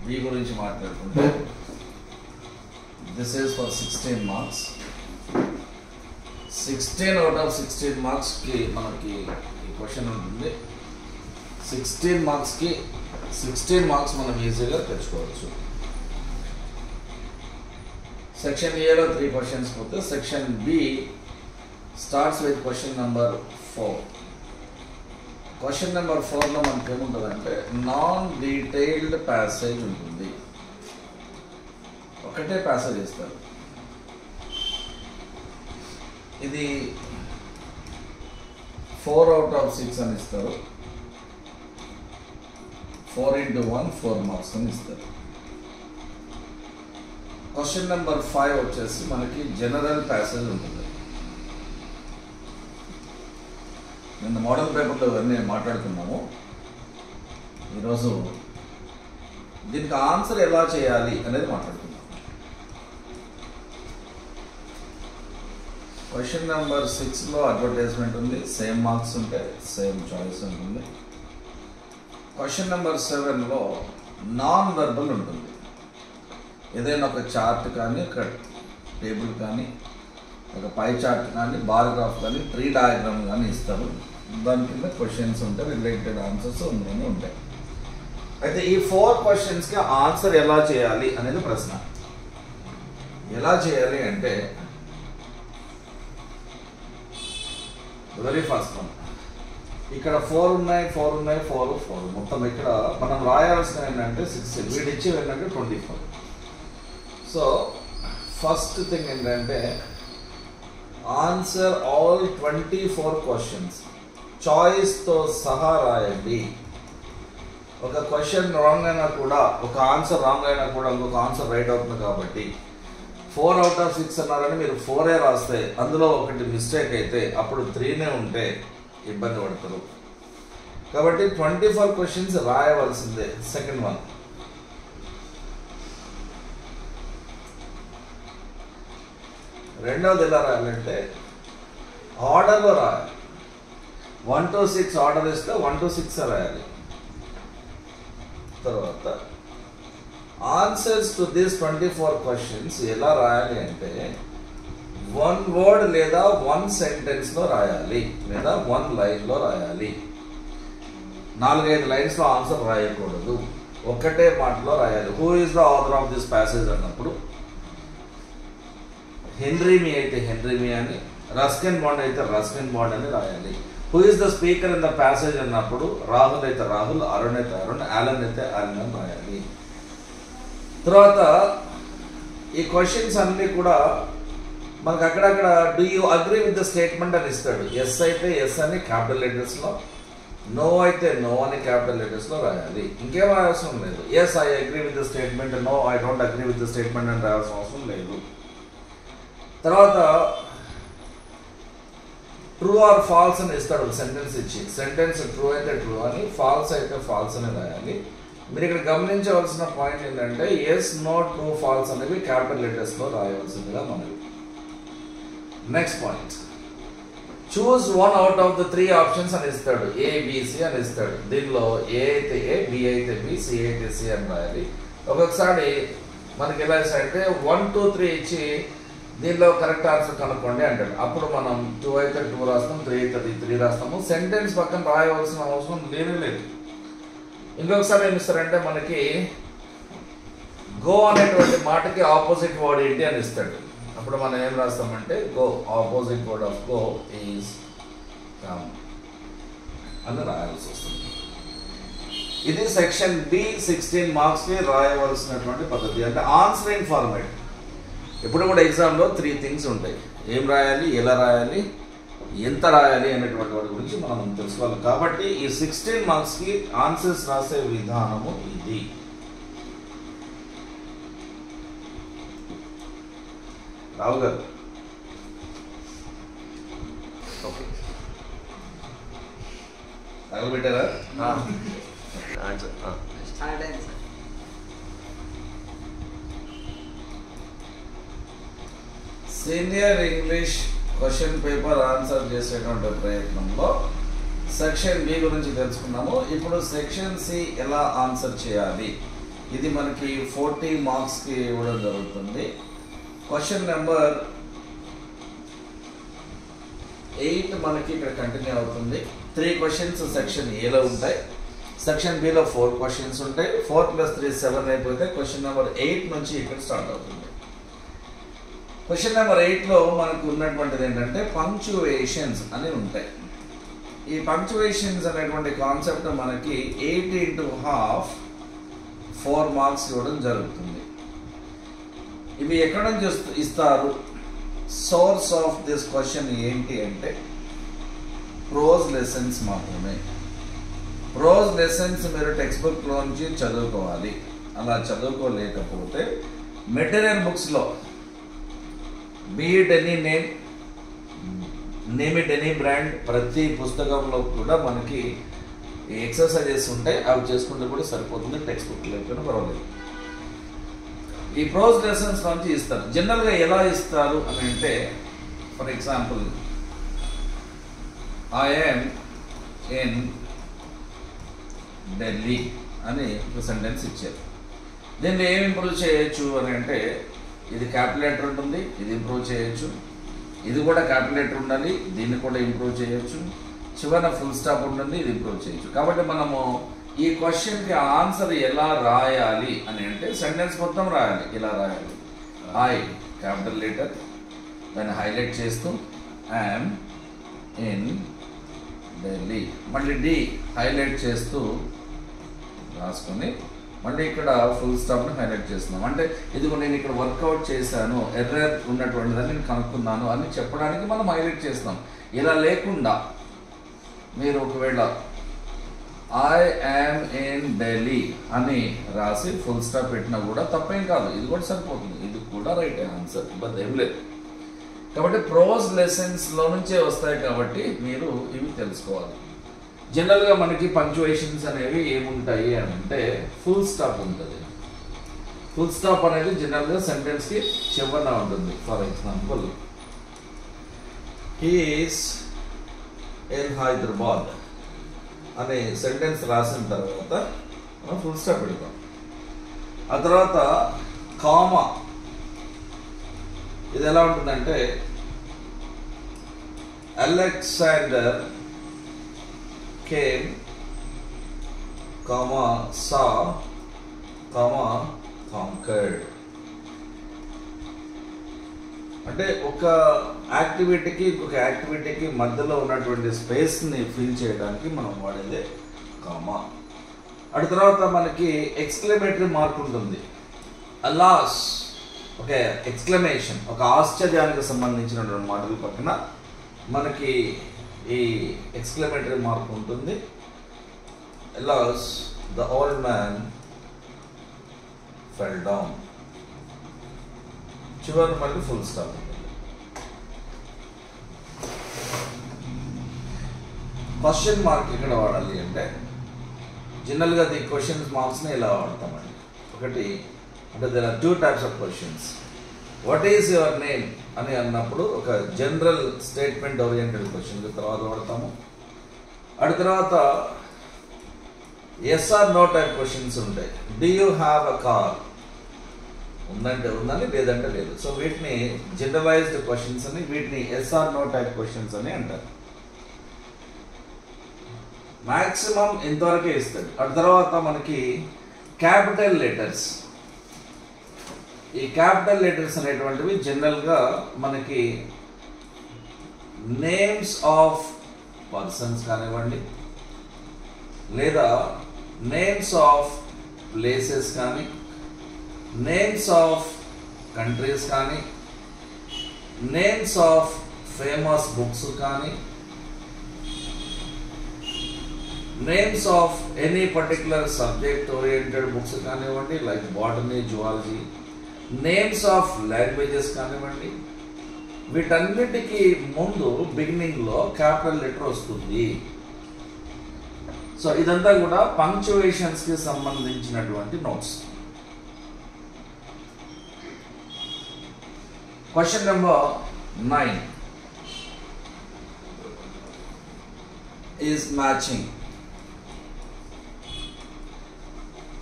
B గురించి మాట్లాడుకుంటే this is for 16 marks. 16 out of 16 marks కి మనకి ఈ క్వశ్చన్ ఉంటుంది. 16 marks కి 16 marks మనం ఈజీగా తెచ్చుకోవచ్చు. సెక్షన్ A లో 3 క్వశ్చన్స్ పోతే section B starts with question number 4. Question number 4లో మనకి ఏముంటుందంటే నాన్ డీటెయిల్డ్ ప్యాసేజ్ ఉంటుంది. ఒకటే ప్యాసేజ్ ఇస్తారు. ఇది 4 out of 6 అని ఇస్తారు. 4 into 1 4 మార్క్స్ అని ఇస్తారు. క్వశ్చన్ నెంబర్ 5 వచ్చేసి మనకి జనరల్ ప్యాసేజ్ ఉంటుంది. నిన్న మోడల్ పేపర్లో ఇవన్నీ మాట్లాడుకున్నాము. ఈరోజు దీనికి ఆన్సర్ ఎలా చేయాలి అనేది మాట్లాడుకున్నాము. క్వశ్చన్ నెంబర్ 6లో అడ్వర్టైజ్మెంట్ ఉంది, సేమ్ మార్క్స్ ఉంటాయి, సేమ్ చాయిస్ ఉంటుంది. క్వశ్చన్ నెంబర్ 7లో నాన్ వెర్బల్ ఉంటుంది. ఏదైనా ఒక చార్ట్ కానీ, ఒక టేబుల్ కానీ, ఒక పై చార్ట్ కానీ, బార్ గ్రాఫ్ కానీ, ట్రీ డయాగ్రామ్ కానీ ఇస్తారు. దాని కింద క్వశ్చన్స్ ఉంటాయి, రిలేటెడ్ ఆన్సర్స్ ఉందని ఉంటాయి. అయితే ఈ 4 క్వశ్చన్స్కి ఆన్సర్ ఎలా చేయాలి అనేది ప్రశ్న. ఎలా చేయాలి అంటే వెరీ ఫస్ట్ వన్, ఇక్కడ 4 ఉన్నాయి, 4 ఉన్నాయి, 4 4 మొత్తం ఇక్కడ మనం రాయాల్సిన ఏంటంటే 16, వీడు ఇచ్చేవి ఏంటంటే 24. సో ఫస్ట్ థింగ్ ఏంటంటే ఆన్సర్ ఆల్ 24 క్వశ్చన్స్ చాయిస్తో సహా రాయండి. ఒక క్వశ్చన్ రాంగ్ అయినా కూడా, ఒక ఆన్సర్ రాంగ్ అయినా కూడా ఇంకొక ఆన్సర్ రైట్ అవుతుంది. కాబట్టి 4 out of 6 అన్నారని మీరు 4 రాస్తే అందులో ఒకటి మిస్టేక్ అయితే అప్పుడు 3 ఉంటే ఇబ్బంది పడతారు. కాబట్టి 24 క్వశ్చన్స్ రాయవలసిందే. సెకండ్ వన్, రెండవది ఎలా రాయాలంటే ఆర్డర్లో రాయాలి. 1 to 6 ఆర్డర్ ఇస్తే 1 to 6 రాయాలి. తర్వాత ఆన్సర్స్ టు దిస్ 24 క్వశ్చన్స్ ఎలా రాయాలి అంటే 1 వర్డ్ లేదా 1 సెంటెన్స్లో రాయాలి, లేదా 1 లైన్లో రాయాలి. 4-5 లైన్స్లో ఆన్సర్ రాయకూడదు, ఒకటే మాటలో రాయాలి. Who is the author of this passage అన్నప్పుడు హెన్రీ మీ అయితే హెన్రీ మీ అని, రస్కిన్ బాండ్ అయితే రస్కిన్ బాండ్ అని రాయాలి. Who is the speaker in the passage అన్నప్పుడు రాహుల్ అయితే రాహుల్, అరుణ్ అయితే అరుణ్, ఆలన్ అయితే ఆలన్ అని రాయాలి. తర్వాత ఈ క్వశ్చన్స్ అన్నీ కూడా మనకు అక్కడక్కడ do you agree with the statement అని ఇస్తాడు. ఎస్ అయితే ఎస్ అని క్యాపిటల్ లెటర్స్లో, నో అయితే నో అని క్యాపిటల్ లెటర్స్లో రాయాలి. ఇంకేం రాయాల్సిన లేదు. Yes I agree with the statement, no I don't agree with the statement అని రాయాల్సిన అవసరం లేదు. తర్వాత ట్రూ ఆర్ ఫాల్స్ అని ఇస్తాడు సెంటెన్స్ ఇచ్చి. సెంటెన్స్ ట్రూ అయితే ట్రూ అని, ఫాల్స్ అయితే ఫాల్స్ అని రాయాలి. మీరు ఇక్కడ గమనించవలసిన పాయింట్ ఏంటంటే ఎస్, నో, ట్రూ, ఫాల్స్ అనేవి క్యాపిటల్ లెటర్స్లో రాయవలసిందిగా మనకి. Next point, choose 1 out of the 3 options అని ఇస్తాడు. ఏ, బి, సి అని ఇస్తాడు. దీనిలో ఏ అయితే ఏ, బి అయితే బి, సి అయితే సి అని రాయాలి. ఒక్కొక్కసారి మనకి ఎలా ఇస్తాడంటే 1 2 3 ఇచ్చి దీనిలో కరెక్ట్ ఆన్సర్ కనుక్కోండి అంటాడు. అప్పుడు మనం 2 అయితే 2 రాస్తాం, 3 అయితే 3 రాస్తాము. సెంటెన్స్ పక్కన రాయవలసిన అవసరం లేదు. ఇంకొకసారి ఏమి ఇస్తారంటే మనకి గో అనేటువంటి మాటకి ఆపోజిట్ వర్డ్ ఏంటి అని ఇస్తాడు. అప్పుడు మనం ఏం రాస్తామంటే go, opposite word of go is come అని రాయాల్సి వస్తుంది. ఇది సెక్షన్ బి 16 మార్క్స్కి రాయవలసినటువంటి పద్ధతి. అంటే ఆన్సరింగ్ ఫార్మాట్. ఇప్పుడు కూడా ఎగ్జామ్లో 3 థింగ్స్ ఉంటాయి. ఏం రాయాలి, ఎలా రాయాలి, ఎంత రాయాలి అనేటువంటి వాటి గురించి మనం తెలుసుకోవాలి. కాబట్టి ఈ 16 మార్క్స్కి ఆన్సర్స్ రాసే విధానము ఇది. రావు గారు ఓకే తగలబెట్టారా? Senior English question paper answer చేసేటువంటి ప్రయత్నంలో సెక్షన్ బి గురించి తెలుసుకున్నాము. ఇప్పుడు సెక్షన్ సి ఎలా ఆన్సర్ చేయాలి ఇది మనకి 40 మార్క్స్కి ఇవ్వడం జరుగుతుంది. క్వశ్చన్ నెంబర్ 8 మనకి ఇక్కడ కంటిన్యూ అవుతుంది. 3 క్వశ్చన్స్ సెక్షన్ ఏలో ఉంటాయి, సెక్షన్ బిలో 4 క్వశ్చన్స్ ఉంటాయి. 4 + 3 7 అయిపోతే క్వశ్చన్ నెంబర్ 8 నుంచి ఇక్కడ స్టార్ట్ అవుతుంది. క్వశ్చన్ నెంబర్ 8లో మనకు ఉన్నటువంటిది ఏంటంటే పంక్చువేషన్స్ అని ఉంటాయి. ఈ పంక్చువేషన్స్ అనేటువంటి కాన్సెప్ట్ మనకి 8 × 1/2 4 మార్క్స్ ఇవ్వడం జరుగుతుంది. ఇవి ఎక్కడ నుంచి ఇస్తారు? సోర్స్ ఆఫ్ దిస్ క్వశ్చన్ ఏంటి అంటే ప్రోజ్ లెసన్స్ మాత్రమే. ప్రోజ్ లెసన్స్ మీరు టెక్స్ట్ బుక్లో నుంచి చదువుకోవాలి. అలా చదువుకోలేకపోతే మెటీరియల్ బుక్స్లో be it any name it any brand, ప్రతి పుస్తకంలో కూడా మనకి ఎక్సర్సైజెస్ ఉంటాయి. అవి చేసుకుంటే కూడా సరిపోతుంది, టెక్స్ట్ బుక్ లేకపోయినా పర్వాలేదు. ఈ ప్రోజ్ లెసన్స్ నుంచి ఇస్తారు. జనరల్గా ఎలా ఇస్తారు అని అంటే, for example, I am in Delhi అని ఒక సెంటెన్స్ ఇచ్చారు. దీన్ని ఏం ఇంప్రూవ్ చేయొచ్చు అని అంటే, ఇది క్యాపిలేటర్ ఉంటుంది, ఇది ఇంప్రూవ్ చేయొచ్చు. ఇది కూడా క్యాపిలేటర్ ఉండాలి, దీన్ని కూడా ఇంప్రూవ్ చేయొచ్చు. చివరన ఫుల్ స్టాప్ ఉంటుంది, ఇది ఇంప్రూవ్ చేయొచ్చు. కాబట్టి మనము ఈ క్వశ్చన్కి ఆన్సర్ ఎలా రాయాలి అని అంటే సెంటెన్స్ మొత్తం రాయాలి. ఇలా రాయాలి: ఐ క్యాపిటల్ లెటర్, దాన్ని హైలైట్ చేస్తూ ఐఎమ్ ఇన్ ఢిల్లీ, మళ్ళీ డి హైలైట్ చేస్తూ రాసుకొని మళ్ళీ ఇక్కడ ఫుల్ స్టాప్ని హైలైట్ చేస్తున్నాం. అంటే ఇదిగో నేను ఇక్కడ వర్కౌట్ చేశాను, ఎర్రర్ ఉన్నటువంటిదని నేను కనుక్కున్నాను అని చెప్పడానికి మనం హైలైట్ చేస్తాం. ఇలా లేకుండా మీరు ఒకవేళ ఐ యామ్ ఇన్ ఢిల్లీ అని రాసి ఫుల్ స్టాప్ పెట్టినా కూడా తప్పేం కాదు, ఇది కూడా సరిపోతుంది, ఇది కూడా రైట్ ఆన్సర్, ఇబ్బంది ఏం లేదు. కాబట్టి ప్రోజ్ లెసన్స్లో నుంచే వస్తాయి కాబట్టి మీరు ఇవి తెలుసుకోవాలి. జనరల్గా మనకి పంక్చువేషన్స్ అనేవి ఏముంటాయి అని అంటే ఫుల్ స్టాప్ ఉంటుంది. ఫుల్ స్టాప్ అనేది జనరల్గా సెంటెన్స్కి చివరన ఉంటుంది. For example, he is in Hyderabad అనే సెంటెన్స్ రాసిన తర్వాత మనం ఫుల్ స్టాప్ పెడతాం. ఆ తర్వాత కామా, ఇది ఎలా ఉంటుందంటే అలెగ్జాండర్ కేమ్, saw, conquered. అంటే ఒక యాక్టివిటీకి ఇంకొక యాక్టివిటీకి మధ్యలో ఉన్నటువంటి స్పేస్ని ఫిల్ చేయడానికి మనం వాడేదే కామా. అటు తర్వాత మనకి ఎక్స్క్లమేటరీ మార్క్ ఉంటుంది. అలాస్, ఒక ఎక్స్క్లమేషన్, ఒక ఆశ్చర్యానికి సంబంధించినటువంటి మాటల పక్కన మనకి ఈ ఎక్స్క్లమేటరీ మార్క్ ఉంటుంది. Alas, the old man fell down. చివరి మళ్ళీ ఫుల్ స్టాప్ ఉంటుంది. క్వశ్చన్ మార్క్ ఇక్కడ వాడాలి అంటే జనరల్గా ది క్వశ్చన్ మార్క్స్ని ఇలా వాడతామండి. ఒకటి అంటే there are 2 types of questions. What is your name అని అన్నప్పుడు ఒక జనరల్ స్టేట్మెంట్ ఓరియంటెడ్ క్వశ్చన్ తర్వాత వాడతాము. అటు తర్వాత yes or no type questions ఉంటాయి. Do you have a car, ఉందంటే ఉందని, లేదంటే లేదు. సో వీటిని జనరలైజ్డ్ క్వశ్చన్స్ అని, వీటిని yes or no type questions అని అంటారు. మ్యాక్సిమం ఇంతవరకే ఇస్తాడు. అటు తర్వాత మనకి క్యాపిటల్ లెటర్స్. ఈ క్యాపిటల్ లెటర్స్ అనేటువంటివి జనరల్గా మనకి నేమ్స్ ఆఫ్ పర్సన్స్ కానివ్వండి, లేదా నేమ్స్ ఆఫ్ ప్లేసెస్ కానీ, నేమ్స్ ఆఫ్ కంట్రీస్ కానీ, నేమ్స్ ఆఫ్ ఫేమస్ బుక్స్ కానీ, names of any particular subject oriented books కానివ్వండి, like botany, zoology, names of languages కానివ్వండి, వీటన్నిటికీ ముందు బిగినింగ్లో క్యాపిటల్ లెటర్ వస్తుంది. సో ఇదంతా కూడా పంక్చువేషన్స్కి సంబంధించినటువంటి notes. Question number 9 is matching.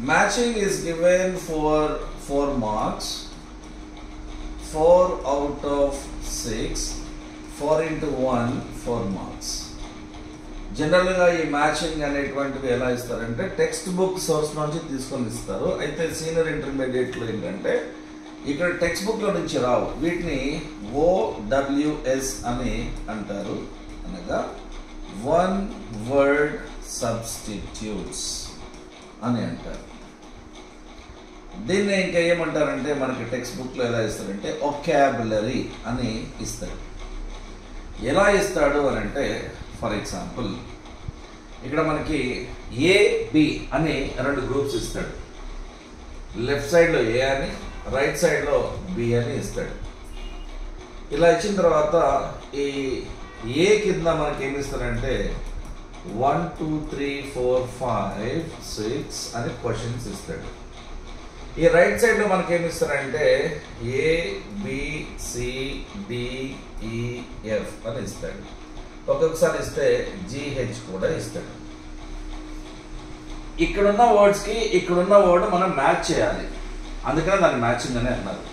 matching is given for 4 marks, 4 out of 6, 4 into 1, 4 marks. జనరల్గా ఈ మ్యాచింగ్ అనేటువంటివి ఎలా ఇస్తారంటే టెక్స్ట్ బుక్ సోర్స్ నుంచి తీసుకొని ఇస్తారు. అయితే సీనియర్ ఇంటర్మీడియట్లో ఏంటంటే ఇక్కడ టెక్స్ట్ బుక్లో నుంచి రావు, వీటిని OWS అని అంటారు, అనగా వన్ వర్డ్ సబ్స్టిట్యూట్స్ అని అంటారు. దీన్ని ఇంకా ఏమంటారంటే మనకి టెక్స్ట్ బుక్లో ఎలా ఇస్తారంటే ఒకాబులరీ అని ఇస్తాడు. ఎలా ఇస్తాడు అని అంటే ఫర్ ఎగ్జాంపుల్ ఇక్కడ మనకి AB అని 2 గ్రూప్స్ ఇస్తాడు. లెఫ్ట్ సైడ్లో A అని, రైట్ సైడ్లో B అని ఇస్తాడు. ఇలా ఇచ్చిన తర్వాత ఈ A కింద మనకి ఏమి ఇస్తారంటే 1 2 3 4 5 6 అని క్వశ్చన్స్ ఇస్తాడు. ఈ రైట్ సైడ్లో మనకి ఏమి ఇస్తారంటే ABCDEF అని ఇస్తాడు. ఒక్కొక్కసారి ఇస్తే GH కూడా ఇస్తాడు. ఇక్కడున్న వర్డ్స్కి ఇక్కడున్న వర్డ్ మనం మ్యాచ్ చేయాలి, అందుకనే దాన్ని మ్యాచింగ్ అని అన్నారు.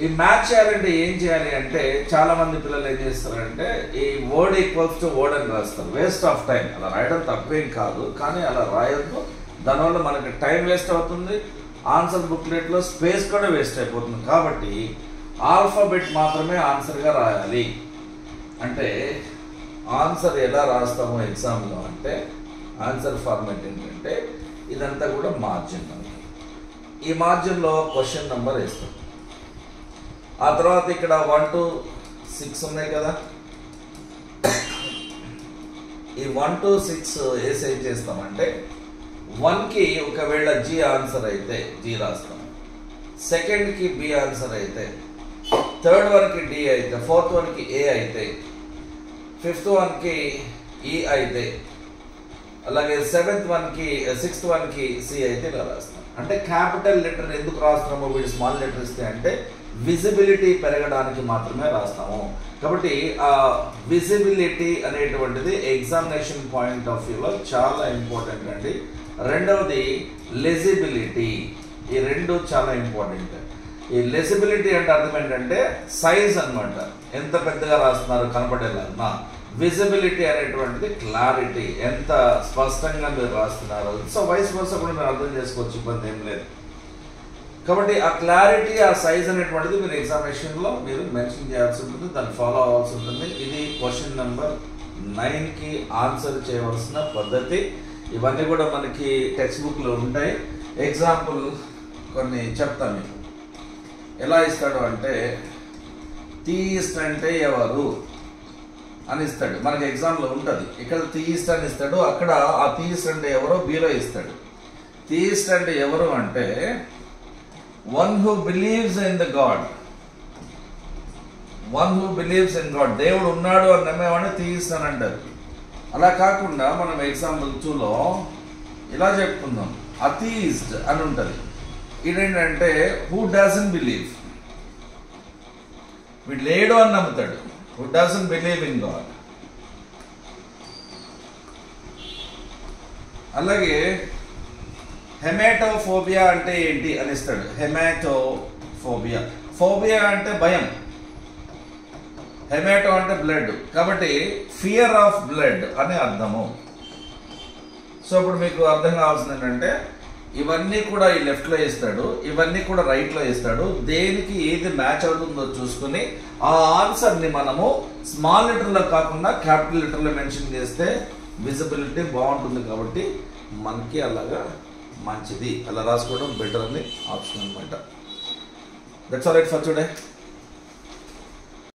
ఈ మ్యాచ్ చేయాలంటే ఏం చేయాలి అంటే చాలా మంది పిల్లలు ఏం చేస్తారంటే ఈ వర్డ్ ఈక్వల్స్ టు వర్డ్ అని రాస్తారు. Waste of time. అలా రాయడం తప్పేం కాదు, కానీ అలా రాయొద్దు. దానివల్ల మనకి టైం వేస్ట్ అవుతుంది, ఆన్సర్ బుక్లెట్లో స్పేస్ కూడా వేస్ట్ అయిపోతుంది. కాబట్టి ఆల్ఫాబెట్ మాత్రమే ఆన్సర్గా రాయాలి. అంటే ఆన్సర్ ఎలా రాస్తామో ఎగ్జామ్లో అంటే ఆన్సర్ ఫార్మాట్ ఏంటంటే ఇదంతా కూడా మార్జిన్. ఈ మార్జిన్లో క్వశ్చన్ నెంబర్ వేస్తాం. ఆ తర్వాత ఇక్కడ 1 to 6 ఉన్నాయి కదా, ఈ 1 to 6 వేసి ఏం చేస్తామంటే 1కి ఒకవేళ G ఆన్సర్ అయితే G రాస్తాం, సెకండ్కి B ఆన్సర్ అయితే, థర్డ్ వన్కి D అయితే, ఫోర్త్ వన్కి A అయితే, ఫిఫ్త్ వన్కి E అయితే, అలాగే సెవెంత్ వన్కి సిక్స్త్ వన్కి C అయితే ఇలా రాస్తాం. అంటే క్యాపిటల్ లెటర్ ఎందుకు రాస్తున్నామో వీడు స్మాల్ లెటర్ ఇస్తే అంటే విజిబిలిటీ పెరగడానికి మాత్రమే రాస్తాము. కాబట్టి ఆ విజిబిలిటీ అనేటువంటిది ఎగ్జామినేషన్ పాయింట్ ఆఫ్ వ్యూలో చాలా ఇంపార్టెంట్ అండి. రెండవది లెజిబిలిటీ. ఈ రెండు చాలా ఇంపార్టెంట్. ఈ లెజిబిలిటీ అంటే అర్థం ఏంటంటే సైజ్ అన్నమాట, ఎంత పెద్దగా రాస్తున్నారు కనపడేలా. విజిబిలిటీ అనేటువంటిది క్లారిటీ, ఎంత స్పష్టంగా మీరు రాస్తున్నారు. సో వైస్ వర్సా కూడా మీరు అర్థం చేసుకోవచ్చు, ఇబ్బంది ఏం లేదు. కాబట్టి ఆ క్లారిటీ, ఆ సైజ్ అనేటువంటిది మీరు ఎగ్జామినేషన్లో మీరు మెన్షన్ చేయాల్సి ఉంటుంది, దాన్ని ఫాలో అవ్వాల్సి ఉంటుంది. ఇది క్వశ్చన్ నెంబర్ 9కి ఆన్సర్ చేయవలసిన పద్ధతి. ఇవన్నీ కూడా మనకి టెక్స్ట్ బుక్లో ఉంటాయి. ఎగ్జాంపుల్ కొన్ని చెప్తాను మీకు. ఎలా ఇస్తాడు అంటే థీయిస్ట్ అంటే ఎవరు అని ఇస్తాడు, మనకి ఎగ్జామ్లో ఉంటుంది. ఇక్కడ థీయిస్ట్ అని ఇస్తాడు, అక్కడ ఆ థీయిస్ట్ అంటే ఎవరో బీలో ఇస్తాడు. థీయిస్ట్ అంటే ఎవరు అంటే one who believes in the God, one who believes in God, దేవుడు ఉన్నాడు అని నమ్మేవాడిని థీయిస్ట్ అని అంటారు. అలా కాకుండా మనం ఎగ్జాంపుల్ 2లో ఇలా చెప్పుకుందాం, అథీయిస్ట్ అని ఉంటుంది. ఇదేంటంటే హూ డజంట్ బిలీవ్, వీడు లేడు అని నమ్ముతాడు, who doesn't believe in God. అలాగే హెమాటోఫోబియా అంటే ఏంటి అని ఇస్తాడు. హెమాటోఫోబియా, ఫోబియా అంటే భయం, హెమాటో అంటే బ్లడ్, కాబట్టి ఫియర్ ఆఫ్ బ్లడ్ అని అర్థము. సో ఇప్పుడు మీకు అర్థం కావాల్సింది ఏంటంటే ఇవన్నీ కూడా ఈ లెఫ్ట్లో ఇస్తాడు, ఇవన్నీ కూడా రైట్లో ఇస్తాడు. దేనికి ఏది మ్యాచ్ అవుతుందో చూసుకుని ఆ ఆన్సర్ని మనము స్మాల్ లెటర్లో కాకుండా క్యాపిటల్ లెటర్లో మెన్షన్ చేస్తే విజిబిలిటీ బాగుంటుంది. కాబట్టి మనకి అలాగా మంచిది, అలా రాసుకోవడం బెటర్ అని ఆప్షన్ అనమాట. That's all right for today.